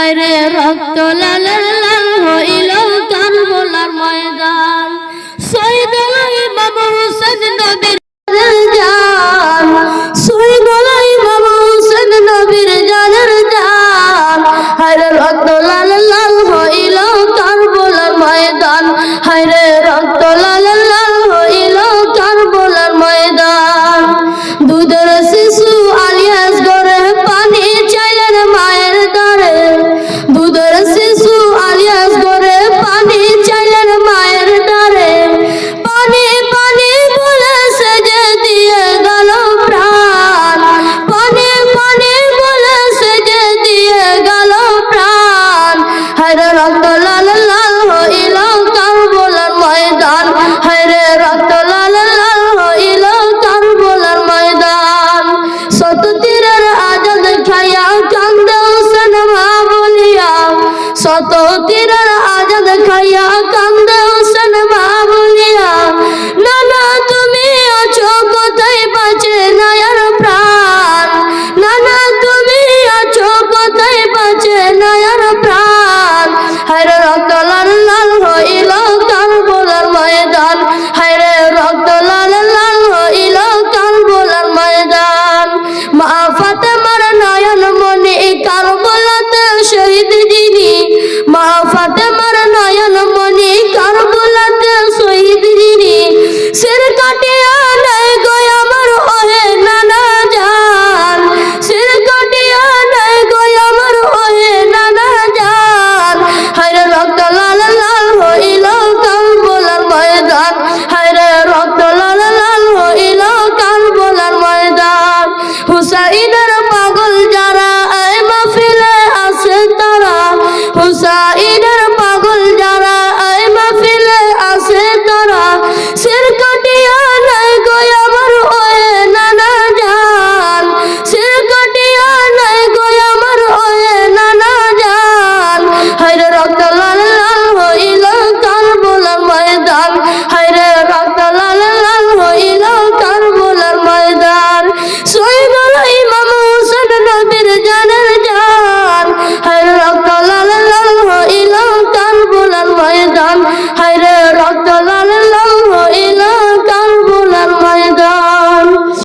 হায়রে রক্ত লাল লাল হইল কারবালার ময়দান শহীদ হলো ইমাম হোসেন নবীর জান শহীদ হলো ইমাম হোসেন নবীর জানের জান হায়রে রক্ত লাল লাল হইল কারবালার ময়দান হায়রে রক্ত লাল লাল হইল কারবালার ময়দান দুধের শিশু আলিয়াস গরে পানি চাইলেন মায়ের দ্বারে দুধের শিশু আলিয়াস গরে পানি চাইলেন মায়ের দ্বারে পানি পানি বলে সেজে দিয়ে গেল প্রাণ পানি পানি বলে সেজে দিয়ে গেল প্রাণ হায়রে রক্ত লাল লাল হইল কারবালার ময়দান হায়রে রক্ত লাল লাল হইল কারবালার ময়দান শত তীরের আজাদ খাইয়া কান্দে হোসেন মা বলিয়া শত তীরের আজাদ খাইয়া কান্দে হোসেন মা বলিয়া নানা তুমি আছো কোথায় বাঁচে নায়ার প্রাণ নানা তুমি আছো কোথায় বাঁচে নায়ার প্রাণ হায়রে রক্ত লাল লাল হইল কারবালার ময়দান হায়রে রক্ত লাল লাল হইল কারবালার ময়দান মা ফাতেমার নয়ন মনি কারবালাতে শহীদ যিনি মা ফাতেমার নয়ন মনি কারবালাতে শহীদ যিনি সির কাটিয়া নাই গো আমার ওহে নানা জান সির কাটিয়া নাই গো আমার ওহে নানা জান হায়রে রক্ত লাল লাল হইল কারবালার ময়দান হায়রে রক্ত লাল লাল হইল কারবালার ময়দান হুসাইনের পাগল